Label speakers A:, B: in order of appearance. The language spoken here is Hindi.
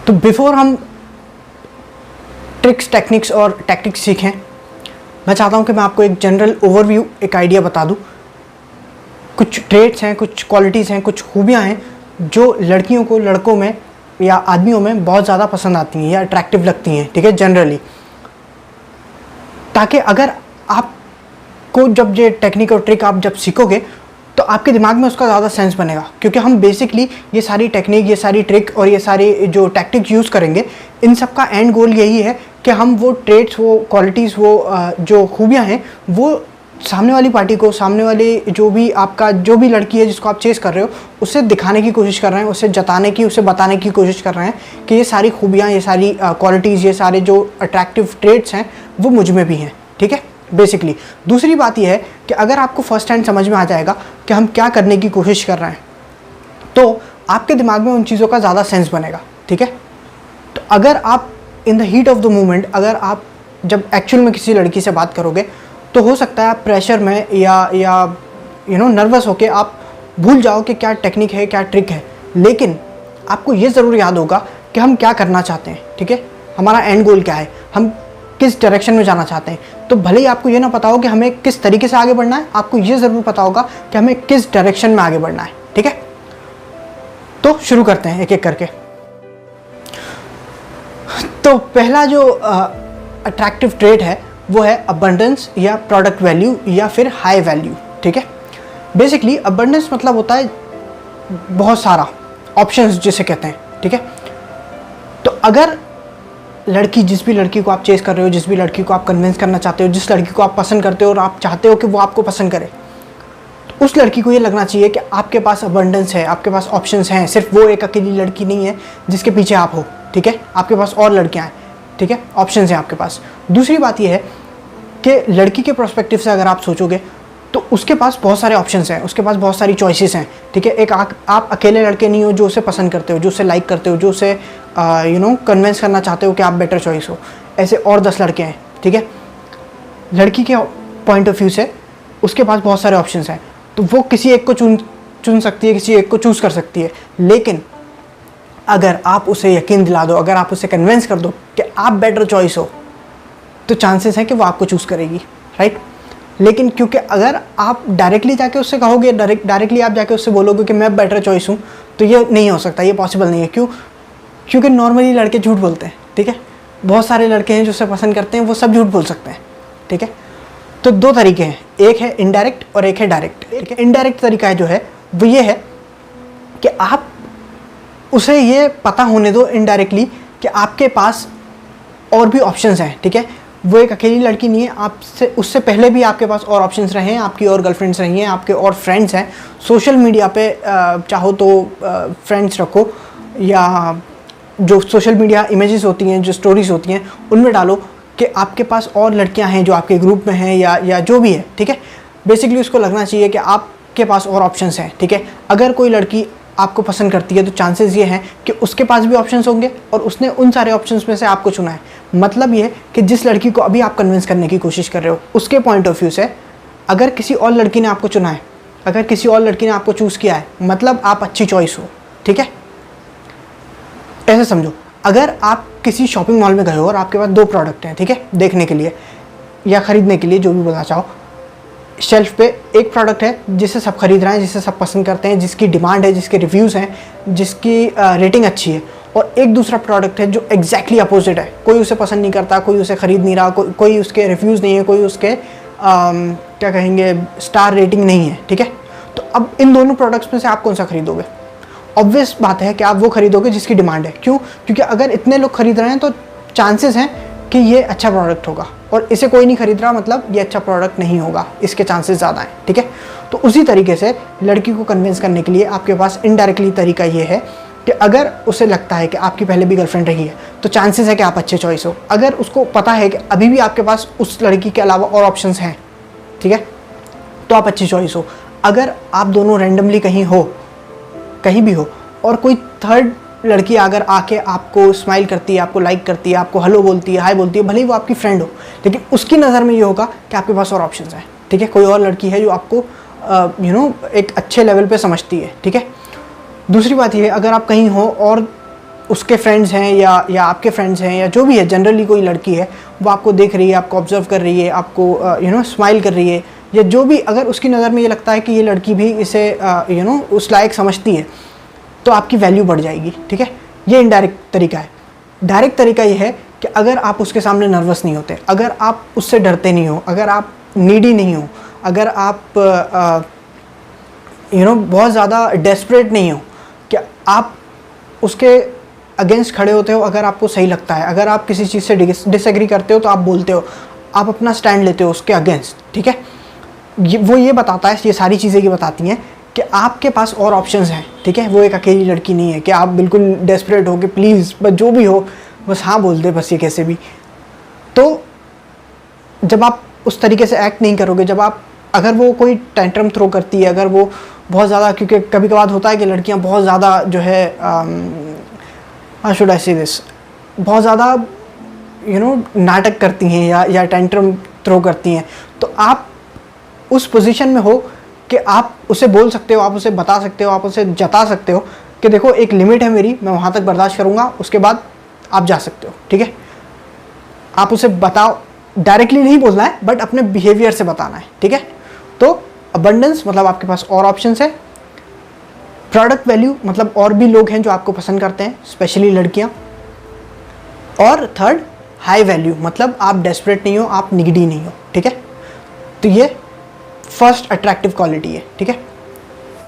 A: तो बिफोर हम ट्रिक्स, टेक्निक्स और टैक्टिक्स सीखें, मैं चाहता हूं कि मैं आपको एक जनरल ओवरव्यू, एक आइडिया बता दूं। कुछ ट्रेट्स हैं, कुछ क्वालिटीज़ हैं, कुछ खूबियां हैं जो लड़कियों को, लड़कों में या आदमियों में बहुत ज़्यादा पसंद आती हैं या अट्रैक्टिव लगती हैं, ठीक है, जनरली। ताकि अगर आपको जब ये टेक्निक और ट्रिक आप जब सीखोगे तो आपके दिमाग में उसका ज़्यादा सेंस बनेगा, क्योंकि हम बेसिकली ये सारी टेक्निक, ये सारी ट्रिक और ये सारी जो टैक्टिक्स यूज़ करेंगे, इन सब का एंड गोल यही है कि हम वो ट्रेट्स, वो क्वालिटीज़, वो जो खूबियाँ हैं, वो सामने वाली पार्टी को, सामने वाली जो भी लड़की है जिसको आप चेस कर रहे हो, उसे दिखाने की कोशिश कर रहे हैं, उसे जताने की, उसे बताने की कोशिश कर रहे हैं कि ये सारी खूबियाँ, ये सारी क्वालिटीज़, ये सारे जो अट्रैक्टिव ट्रेट्स हैं वो मुझ में भी हैं, ठीक है, बेसिकली। दूसरी बात यह है कि अगर आपको फर्स्ट हैंड समझ में आ जाएगा कि हम क्या करने की कोशिश कर रहे हैं, तो आपके दिमाग में उन चीज़ों का ज़्यादा सेंस बनेगा, ठीक है। तो अगर आप in the heat of the moment, अगर आप जब एक्चुअल में किसी लड़की से बात करोगे, तो हो सकता है आप प्रेशर में या नर्वस होके आप भूल जाओ कि क्या टेक्निक है, क्या ट्रिक है, लेकिन आपको ये ज़रूर याद होगा कि हम क्या करना चाहते हैं, ठीक है, हमारा एंड गोल क्या है, हम किस डायरेक्शन में जाना चाहते हैं। तो भले ही आपको ये ना पता हो कि हमें किस तरीके से आगे बढ़ना है, आपको ये ज़रूर पता होगा कि हमें किस डायरेक्शन में आगे बढ़ना है, ठीक है। तो शुरू करते हैं एक एक करके। तो पहला जो अट्रैक्टिव ट्रेट है वो है अबंडेंस या प्रोडक्ट वैल्यू या फिर हाई वैल्यू, ठीक है। बेसिकली अबंडेंस मतलब होता है बहुत सारा, ऑप्शंस जिसे कहते हैं, ठीक है। तो अगर जिस भी लड़की को आप चेस कर रहे हो, जिस भी लड़की को आप कन्विंस करना चाहते हो, जिस लड़की को आप पसंद करते हो और आप चाहते हो कि वो आपको पसंद करे, तो उस लड़की को ये लगना चाहिए कि आपके पास अबंडेंस है, आपके पास ऑप्शंस हैं, सिर्फ वो एक अकेली लड़की नहीं है जिसके पीछे आप हो, ठीक है, आपके पास और लड़कियां हैं, ठीक है, ऑप्शंस हैं आपके पास। दूसरी बात यह है कि लड़की के पर्सपेक्टिव से अगर आप सोचोगे तो उसके पास बहुत सारे ऑप्शंस हैं, उसके पास बहुत सारी चॉइसेस हैं, ठीक है। एक आप अकेले लड़के नहीं हो जो उसे पसंद करते हो, जो उसे लाइक करते हो, जो उसे कन्विंस करना चाहते हो कि आप बेटर चॉइस हो, ऐसे और 10 लड़के हैं, ठीक है। लड़की के पॉइंट ऑफ व्यू से उसके पास बहुत सारे ऑप्शंस हैं, तो वो किसी एक को चुन सकती है, किसी एक को चूज़ कर सकती है। लेकिन अगर आप उसे यकीन दिला दो, अगर आप उसे कन्विंस कर दो कि आप बेटर चॉइस हो, तो चांसेस हैं कि वो आपको चूज़ करेगी, राइट। लेकिन क्योंकि अगर आप डायरेक्टली जाके उससे कहोगे, डायरेक्टली आप जाके उससे बोलोगे कि मैं बेटर चॉइस हूँ, तो ये नहीं हो सकता, ये पॉसिबल नहीं है। क्यों? क्योंकि नॉर्मली लड़के झूठ बोलते हैं, ठीक है। बहुत सारे लड़के हैं जो उसे पसंद करते हैं, वो सब झूठ बोल सकते हैं, ठीक है। तो 2 तरीके हैं, एक है इनडायरेक्ट और एक है डायरेक्ट, ठीक है। इनडायरेक्ट तरीका है जो है वो ये है कि आप उसे ये पता होने दो इनडायरेक्टली कि आपके पास और भी ऑप्शंस हैं, ठीक है। वो एक अकेली लड़की नहीं है, आपसे उससे पहले भी आपके पास और ऑप्शंस रहे हैं, आपकी और गर्लफ्रेंड्स रही हैं, आपके और फ्रेंड्स हैं। सोशल मीडिया पे चाहो तो फ्रेंड्स रखो, या जो सोशल मीडिया इमेजेस होती हैं, जो स्टोरीज होती हैं, उनमें डालो कि आपके पास और लड़कियां हैं जो आपके ग्रुप में हैं या जो भी है, ठीक है। बेसिकली उसको लगना चाहिए कि आपके पास और ऑप्शंस हैं, ठीक है। अगर कोई लड़की आपको पसंद करती है तो चांसेस ये हैं कि उसके पास भी ऑप्शंस होंगे और उसने उन सारे ऑप्शंस में से आपको चुना है। मतलब ये कि जिस लड़की को अभी आप कन्विंस करने की कोशिश कर रहे हो, उसके पॉइंट ऑफ व्यू से अगर किसी और लड़की ने आपको चुना है, अगर किसी और लड़की ने आपको चूज़ किया है, मतलब आप अच्छी चॉइस हो, ठीक है। ऐसे समझो, अगर आप किसी शॉपिंग मॉल में गए हो और आपके पास 2 प्रोडक्ट हैं, ठीक है, देखने के लिए या ख़रीदने के लिए, जो भी बोलना चाहो। शेल्फ पे एक प्रोडक्ट है जिसे सब खरीद रहे हैं, जिसे सब पसंद करते हैं, जिसकी डिमांड है, जिसके रिव्यूज़ हैं, जिसकी रेटिंग अच्छी है, और एक दूसरा प्रोडक्ट है जो एग्जैक्टली अपोजिट है, कोई उसे पसंद नहीं करता, कोई उसे ख़रीद नहीं रहा, कोई उसके रिव्यूज़ नहीं है, कोई उसके क्या कहेंगे स्टार रेटिंग नहीं है, ठीक है। तो अब इन दोनों प्रोडक्ट्स में से आप कौन सा खरीदोगे? ऑब्वियस बात है कि आप वो खरीदोगे जिसकी डिमांड है। क्यों? क्योंकि अगर इतने लोग खरीद रहे हैं तो चांसेस हैं कि ये अच्छा प्रोडक्ट होगा, और इसे कोई नहीं खरीद रहा, मतलब ये अच्छा प्रोडक्ट नहीं होगा, इसके चांसेस ज़्यादा हैं, ठीक है। तो उसी तरीके से लड़की को कन्विंस करने के लिए आपके पास इनडायरेक्टली तरीका ये है कि अगर उसे लगता है कि आपकी पहले भी गर्लफ्रेंड रही है तो चांसेस है कि आप अच्छे चॉइस हो। अगर उसको पता है कि अभी भी आपके पास उस लड़की के अलावा और ऑप्शंस हैं, ठीक है, तो आप अच्छी चॉइस हो। अगर आप दोनों रैंडमली कहीं भी हो और कोई थर्ड लड़की अगर आके आपको स्माइल करती है, आपको लाइक करती है, आपको हेलो बोलती है, हाय बोलती है, भले ही वो आपकी फ्रेंड हो, लेकिन उसकी नज़र में ये होगा कि आपके पास और ऑप्शंस हैं, ठीक है। कोई और लड़की है जो आपको एक अच्छे लेवल पे समझती है, ठीक है। दूसरी बात ये है, अगर आप कहीं हो और उसके फ्रेंड्स हैं या आपके फ्रेंड्स हैं या जो भी है, जनरली कोई लड़की है वो आपको देख रही है, आपको ऑब्जर्व कर रही है, आपको स्माइल कर रही है, या जो भी, अगर उसकी नज़र में ये लगता है कि ये लड़की भी इसे उस लायक समझती है, तो आपकी वैल्यू बढ़ जाएगी। ठीक है, ये इनडायरेक्ट तरीका है। डायरेक्ट तरीका ये है कि अगर आप उसके सामने नर्वस नहीं होते, अगर आप उससे डरते नहीं हो, अगर आप नीडी नहीं हो, अगर आप बहुत ज़्यादा डेस्परेट नहीं हो, कि आप उसके अगेंस्ट खड़े होते हो, अगर आपको सही लगता है, अगर आप किसी चीज़ से डिसएग्री करते हो तो आप बोलते हो, आप अपना स्टैंड लेते हो उसके अगेंस्ट। ठीक है, वो ये बताता है, ये सारी चीज़ें ये बताती हैं कि आपके पास और ऑप्शंस हैं। ठीक है, वो एक अकेली लड़की नहीं है कि आप बिल्कुल डेस्परेट हो कि प्लीज़ बस जो भी हो बस हाँ बोल दे बस, ये कैसे भी। तो जब आप उस तरीके से एक्ट नहीं करोगे, जब आप, अगर वो कोई टेंट्रम थ्रो करती है, अगर वो बहुत ज़्यादा, क्योंकि कभी कभार होता है कि लड़कियां बहुत ज़्यादा जो है शुड आई से दिस, बहुत ज़्यादा नाटक करती हैं या टेंट्रम थ्रो करती हैं, तो आप उस पोजीशन में हो कि आप उसे बोल सकते हो, आप उसे बता सकते हो, आप उसे जता सकते हो कि देखो एक लिमिट है मेरी, मैं वहाँ तक बर्दाश्त करूँगा, उसके बाद आप जा सकते हो। ठीक है, आप उसे बताओ, डायरेक्टली नहीं बोलना है बट अपने बिहेवियर से बताना है। ठीक है, तो अबंडेंस मतलब आपके पास और ऑप्शंस है। प्रोडक्ट वैल्यू मतलब और भी लोग हैं जो आपको पसंद करते हैं, स्पेशली लड़कियां। और थर्ड हाई वैल्यू मतलब आप डेस्परेट नहीं हो, आप निगडी नहीं हो। ठीक है, तो ये फर्स्ट अट्रैक्टिव क्वालिटी है। ठीक है।